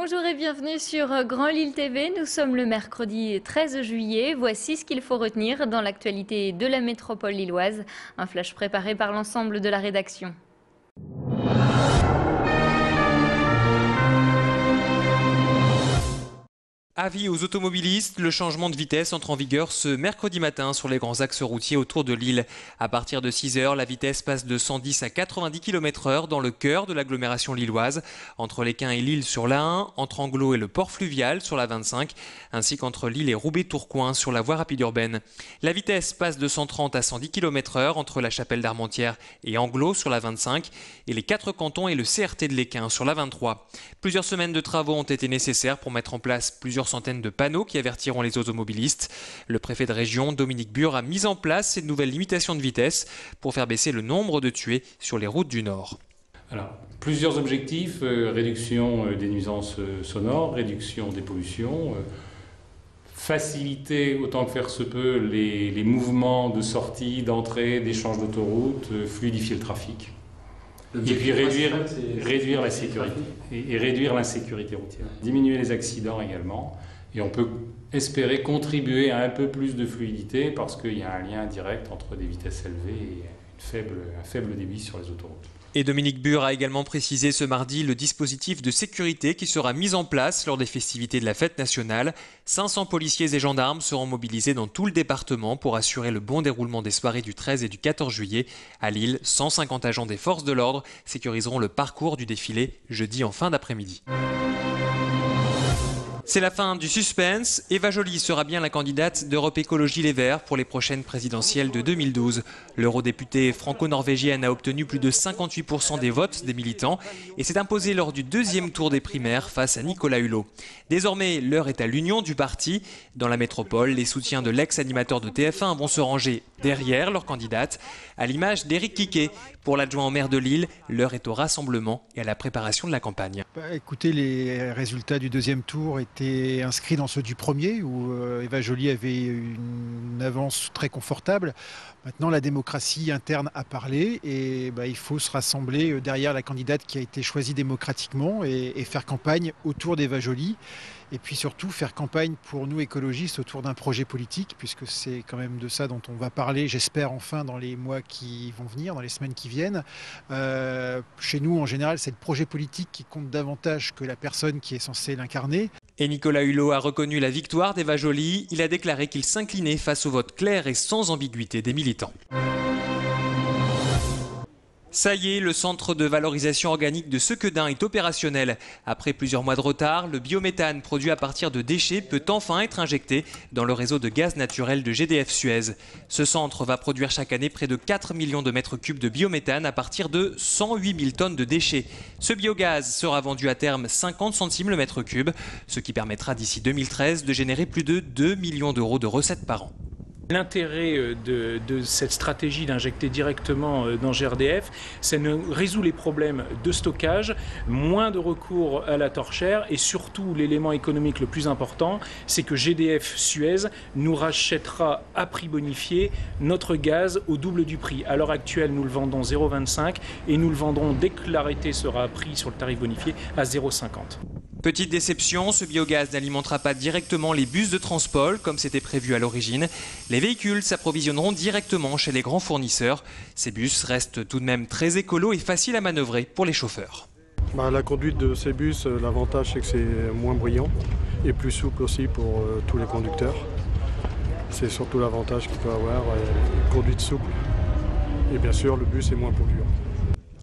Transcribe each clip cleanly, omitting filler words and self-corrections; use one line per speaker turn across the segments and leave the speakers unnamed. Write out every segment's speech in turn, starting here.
Bonjour et bienvenue sur Grand Lille TV. Nous sommes le mercredi 13 juillet. Voici ce qu'il faut retenir dans l'actualité de la métropole lilloise. Un flash préparé par l'ensemble de la rédaction.
Avis aux automobilistes, le changement de vitesse entre en vigueur ce mercredi matin sur les grands axes routiers autour de Lille. À partir de 6 h, la vitesse passe de 110 à 90 km/h dans le cœur de l'agglomération lilloise, entre l'Équin et Lille sur l'A1, entre Anglo et le port fluvial sur la 25, ainsi qu'entre Lille et Roubaix-Tourcoing sur la voie rapide urbaine. La vitesse passe de 130 à 110 km/h entre la Chapelle d'Armentières et Anglo sur la 25, et les 4 cantons et le CRT de l'Équin sur la 23. Plusieurs semaines de travaux ont été nécessaires pour mettre en place plusieurs centaines de panneaux qui avertiront les automobilistes. Le préfet de région, Dominique Bure, a mis en place ces nouvelles limitations de vitesse pour faire baisser le nombre de tués sur les routes du Nord.
Alors, plusieurs objectifs, réduction des nuisances sonores, réduction des pollutions, faciliter autant que faire se peut les mouvements de sortie, d'entrée, d'échange d'autoroute, fluidifier le trafic. Et puis réduire la sécurité et réduire l'insécurité routière. Diminuer les accidents également. Et on peut espérer contribuer à un peu plus de fluidité parce qu'il y a un lien direct entre des vitesses élevées et un faible débit sur les autoroutes.
Et Dominique Bure a également précisé ce mardi le dispositif de sécurité qui sera mis en place lors des festivités de la fête nationale. 500 policiers et gendarmes seront mobilisés dans tout le département pour assurer le bon déroulement des soirées du 13 et du 14 juillet. À Lille, 150 agents des forces de l'ordre sécuriseront le parcours du défilé jeudi en fin d'après-midi. C'est la fin du suspense. Eva Joly sera bien la candidate d'Europe Écologie Les Verts pour les prochaines présidentielles de 2012. L'eurodéputée franco-norvégienne a obtenu plus de 58% des votes des militants et s'est imposée lors du deuxième tour des primaires face à Nicolas Hulot. Désormais, l'heure est à l'union du parti. Dans la métropole, les soutiens de l'ex-animateur de TF1 vont se ranger derrière leur candidate, à l'image d'Éric Quiquet. Pour l'adjoint au maire de Lille, l'heure est au rassemblement et à la préparation de la campagne.
Écoutez, les résultats du deuxième tour étaient inscrits dans ceux du premier, où Eva Joly avait une avance très confortable. Maintenant, la démocratie interne a parlé et il faut se rassembler derrière la candidate qui a été choisie démocratiquement et faire campagne autour d'Eva Joly. Et puis surtout faire campagne pour nous écologistes autour d'un projet politique, puisque c'est quand même de ça dont on va parler, j'espère enfin dans les mois qui vont venir, dans les semaines qui viennent. Chez nous, en général, c'est le projet politique qui compte davantage que la personne qui est censée l'incarner.
Et Nicolas Hulot a reconnu la victoire d'Eva Joly. Il a déclaré qu'il s'inclinait face au vote clair et sans ambiguïté des militants. Ça y est, le centre de valorisation organique de Sequedin est opérationnel. Après plusieurs mois de retard, le biométhane produit à partir de déchets peut enfin être injecté dans le réseau de gaz naturel de GDF Suez. Ce centre va produire chaque année près de 4 millions de mètres cubes de biométhane à partir de 108 000 tonnes de déchets. Ce biogaz sera vendu à terme 50 centimes le mètre cube, ce qui permettra d'ici 2013 de générer plus de 2 millions d'euros de recettes par an.
L'intérêt de cette stratégie d'injecter directement dans GRDF, ça résout les problèmes de stockage, moins de recours à la torchère et surtout l'élément économique le plus important, c'est que GDF Suez nous rachètera à prix bonifié notre gaz au double du prix. À l'heure actuelle, nous le vendons 0,25 et nous le vendrons dès que l'arrêté sera pris sur le tarif bonifié à 0,50.
Petite déception, ce biogaz n'alimentera pas directement les bus de transport comme c'était prévu à l'origine. Les véhicules s'approvisionneront directement chez les grands fournisseurs. Ces bus restent tout de même très écolos et faciles à manœuvrer pour les chauffeurs.
La conduite de ces bus, l'avantage c'est que c'est moins bruyant et plus souple aussi pour tous les conducteurs. C'est surtout l'avantage qu'il peut avoir, une conduite souple. Et bien sûr, le bus est moins polluant.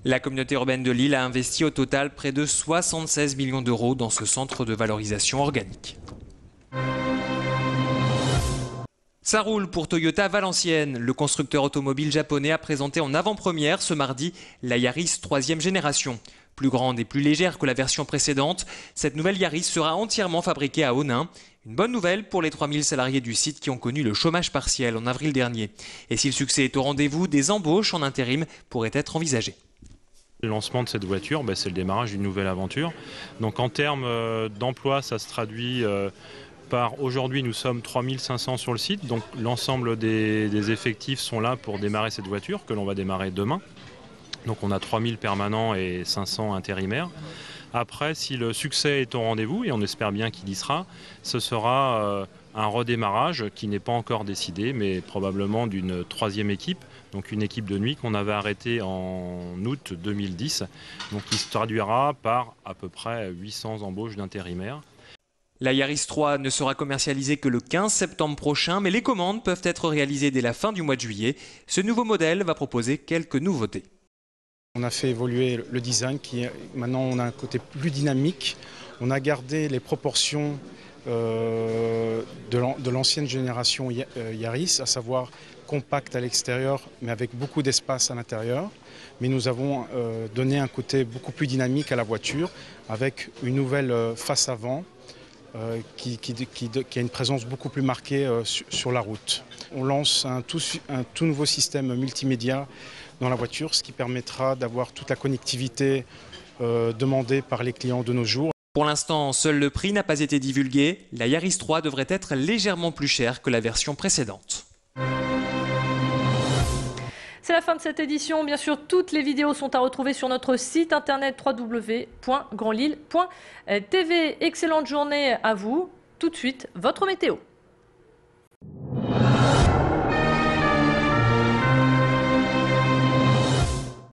La communauté urbaine de Lille a investi au total près de 76 millions d'euros dans ce centre de valorisation organique. Ça roule pour Toyota Valenciennes. Le constructeur automobile japonais a présenté en avant-première ce mardi la Yaris 3e génération. Plus grande et plus légère que la version précédente, cette nouvelle Yaris sera entièrement fabriquée à Onnain. Une bonne nouvelle pour les 3000 salariés du site qui ont connu le chômage partiel en avril dernier. Et si le succès est au rendez-vous, des embauches en intérim pourraient être envisagées.
Le lancement de cette voiture, c'est le démarrage d'une nouvelle aventure. Donc en termes d'emploi, ça se traduit par aujourd'hui nous sommes 3500 sur le site. Donc l'ensemble des effectifs sont là pour démarrer cette voiture que l'on va démarrer demain. Donc on a 3000 permanents et 500 intérimaires. Après, si le succès est au rendez-vous, et on espère bien qu'il y sera, ce sera un redémarrage qui n'est pas encore décidé, mais probablement d'une 3e équipe, donc une équipe de nuit qu'on avait arrêtée en août 2010, donc qui se traduira par à peu près 800 embauches d'intérimaires.
La Yaris 3 ne sera commercialisée que le 15 septembre prochain, mais les commandes peuvent être réalisées dès la fin du mois de juillet. Ce nouveau modèle va proposer quelques nouveautés.
On a fait évoluer le design, maintenant on a un côté plus dynamique. On a gardé les proportions de l'ancienne génération Yaris, à savoir compact à l'extérieur mais avec beaucoup d'espace à l'intérieur. Mais nous avons donné un côté beaucoup plus dynamique à la voiture avec une nouvelle face avant qui a une présence beaucoup plus marquée sur la route. On lance un tout nouveau système multimédia dans la voiture, ce qui permettra d'avoir toute la connectivité demandée par les clients de nos jours.
Pour l'instant, seul le prix n'a pas été divulgué. La Yaris 3 devrait être légèrement plus chère que la version précédente.
C'est la fin de cette édition. Bien sûr, toutes les vidéos sont à retrouver sur notre site internet www.grandlille.tv. Excellente journée à vous. Tout de suite, votre météo.